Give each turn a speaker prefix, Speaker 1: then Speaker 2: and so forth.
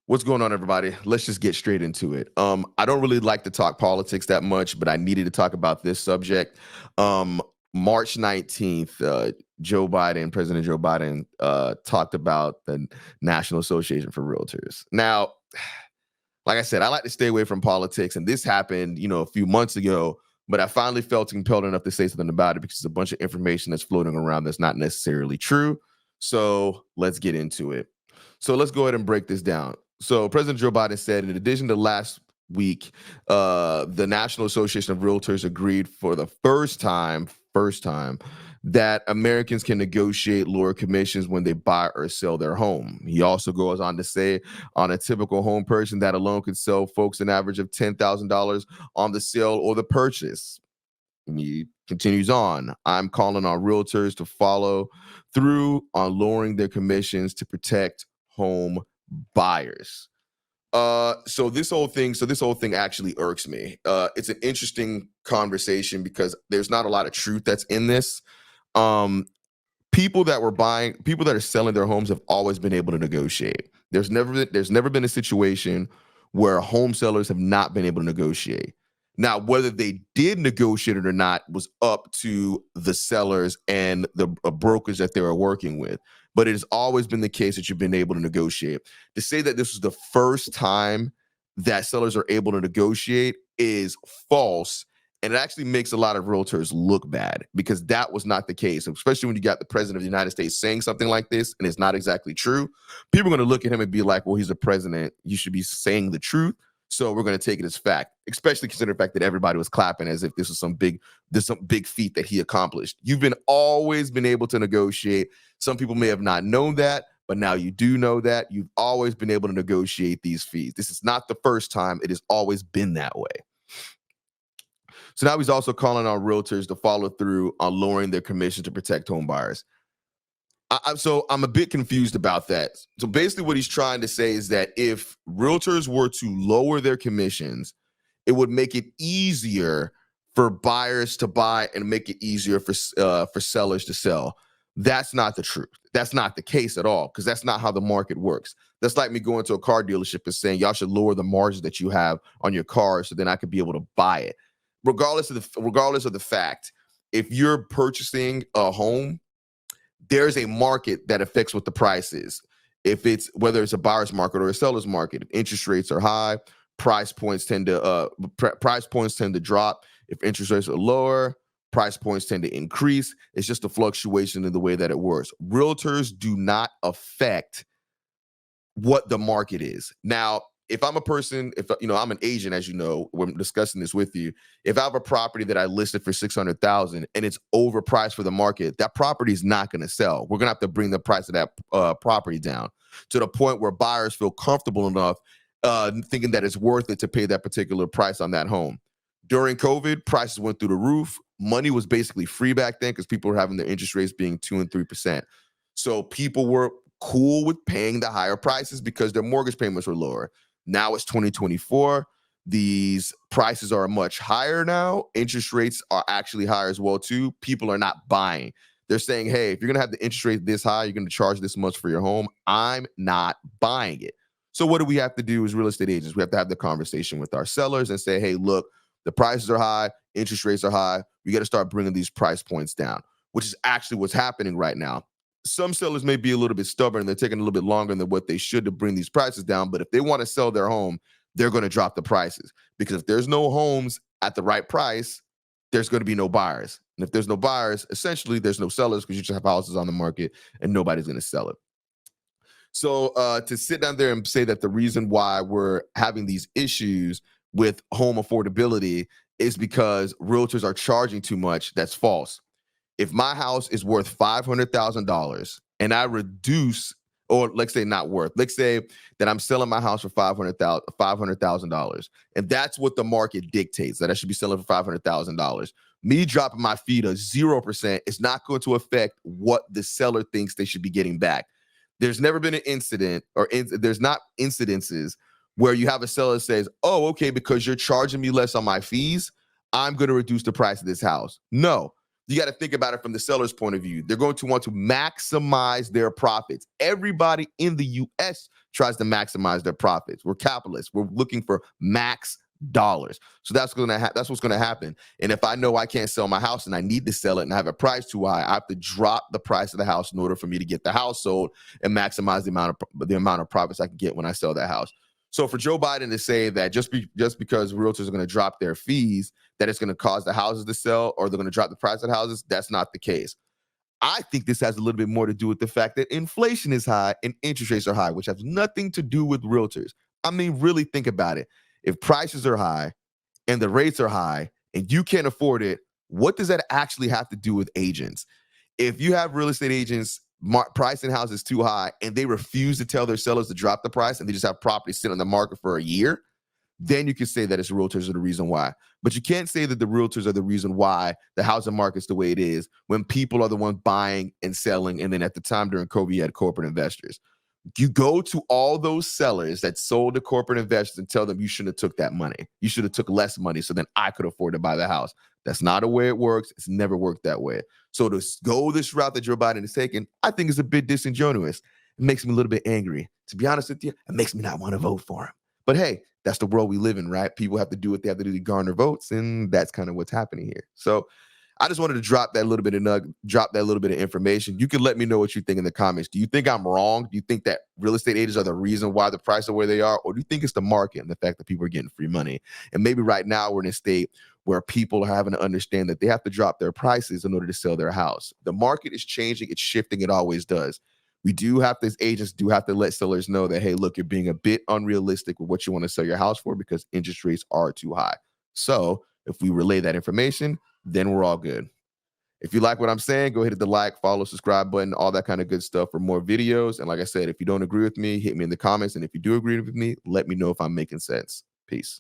Speaker 1: What's going on, everybody? Let's just get straight into it. I don't really like to talk politics that much, but I needed to talk about this subject. Um, March 19th, President Joe Biden, talked about the National Association for Realtors. Now, like I said, I like to stay away from politics, and this happened, a few months ago, but I finally felt compelled enough to say something about it because there's a bunch of information that's floating around that's not necessarily true. So let's get into it. So let's go ahead and break this down. So President Joe Biden said, in addition to last week, the National Association of Realtors agreed for the first time, that Americans can negotiate lower commissions when they buy or sell their home. He also goes on to say, on a typical home purchase, that alone could sell folks an average of $10,000 on the sale or the purchase. He continues on. I'm calling on realtors to follow through on lowering their commissions to protect home buyers. So this whole thing actually irks me. It's an interesting conversation because there's not a lot of truth that's in this. Um, people that are selling their homes have always been able to negotiate. There's never been a situation where home sellers have not been able to negotiate. Now, whether they did negotiate it or not was up to the sellers and the brokers that they were working with. But it has always been the case that you've been able to negotiate. To say that this was the first time that sellers are able to negotiate is false. And it actually makes a lot of realtors look bad because that was not the case, especially when you got the president of the United States saying something like this and it's not exactly true. People are going to look at him and be like, well, he's the president. You should be saying the truth. So we're going to take it as fact, especially considering the fact that everybody was clapping as if this was some big feat that he accomplished. You've always been able to negotiate. Some people may have not known that, but now you do know that. You've always been able to negotiate these fees. This is not the first time. It has always been that way. So now he's also calling on realtors to follow through on lowering their commission to protect home buyers. So I'm a bit confused about that. So basically what he's trying to say is that if realtors were to lower their commissions, it would make it easier for buyers to buy and make it easier for sellers to sell. That's not the truth. That's not the case at all, because that's not how the market works. That's like me going to a car dealership and saying, y'all should lower the margins that you have on your car so then I could be able to buy it. Regardless of the fact, if you're purchasing a home, there's a market that affects what the price is. Whether it's a buyer's market or a seller's market. If interest rates are high, price points tend to drop. If interest rates are lower, price points tend to increase. It's just a fluctuation in the way that it works. Realtors do not affect what the market is. Now, if I'm a person, I'm an agent, as you know, we're discussing this with you. If I have a property that I listed for $600,000 and it's overpriced for the market, that property is not going to sell. We're going to have to bring the price of that property down to the point where buyers feel comfortable enough thinking that it's worth it to pay that particular price on that home. During COVID, prices went through the roof. Money was basically free back then because people were having their interest rates being 2% and 3%. So people were cool with paying the higher prices because their mortgage payments were lower. Now it's 2024. These prices are much higher now. Interest rates are actually higher as well, too. People are not buying. They're saying, hey, if you're going to have the interest rate this high, you're going to charge this much for your home. I'm not buying it. So what do we have to do as real estate agents? We have to have the conversation with our sellers and say, hey, look, the prices are high. Interest rates are high. We got to start bringing these price points down, which is actually what's happening right now. Some sellers may be a little bit stubborn. They're taking a little bit longer than what they should to bring these prices down. But if they want to sell their home, they're going to drop the prices, because if there's no homes at the right price, there's going to be no buyers. And if there's no buyers, essentially there's no sellers, because you just have houses on the market and nobody's going to sell it. So to sit down there and say that the reason why we're having these issues with home affordability is because realtors are charging too much, that's false. If my house is worth $500,000 and I reduce, or let's say not worth, let's say that I'm selling my house for $500,000, and that's what the market dictates, that I should be selling for $500,000. Me dropping my fee to 0% is not going to affect what the seller thinks they should be getting back. There's never been an incident, or there's not incidences where you have a seller that says, oh, okay, because you're charging me less on my fees, I'm going to reduce the price of this house. No. You got to think about it from the seller's point of view. They're going to want to maximize their profits. Everybody in the U.S. tries to maximize their profits. We're capitalists. We're looking for max dollars. So that's what's going to happen. And if I know I can't sell my house and I need to sell it and I have a price too high, I have to drop the price of the house in order for me to get the house sold and maximize the amount of profits I can get when I sell that house. So for Joe Biden to say that just because realtors are going to drop their fees, that it's going to cause the houses to sell or they're going to drop the price of the houses, that's not the case. I think this has a little bit more to do with the fact that inflation is high and interest rates are high, which has nothing to do with realtors. I mean, really think about it. If prices are high and the rates are high and you can't afford it, what does that actually have to do with agents? If you have real estate agents pricing houses too high and they refuse to tell their sellers to drop the price and they just have property sit on the market for a year, then you can say that it's realtors are the reason why. But you can't say that the realtors are the reason why the housing market's the way it is when people are the ones buying and selling. And then at the time during COVID, you had corporate investors. You go to all those sellers that sold to corporate investors and tell them you shouldn't have took that money. You should have took less money so then I could afford to buy the house. That's not the way it works. It's never worked that way. So to go this route that Joe Biden is taking, I think is a bit disingenuous. It makes me a little bit angry. To be honest with you, it makes me not want to vote for him. But hey, that's the world we live in, right? People have to do what they have to do to garner votes, and that's kind of what's happening here. So I just wanted to drop that little bit of information. You can let me know what you think in the comments. Do you think I'm wrong? Do you think that real estate agents are the reason why the price are where they are? Or do you think it's the market and the fact that people are getting free money? And maybe right now we're in a state where people are having to understand that they have to drop their prices in order to sell their house. The market is changing. It's shifting. It always does. Agents do have to let sellers know that, hey, look, you're being a bit unrealistic with what you want to sell your house for because interest rates are too high. So if we relay that information, then we're all good. If you like what I'm saying, go ahead and hit the like, follow, subscribe button, all that kind of good stuff for more videos. And like I said, if you don't agree with me, hit me in the comments. And if you do agree with me, let me know if I'm making sense. Peace.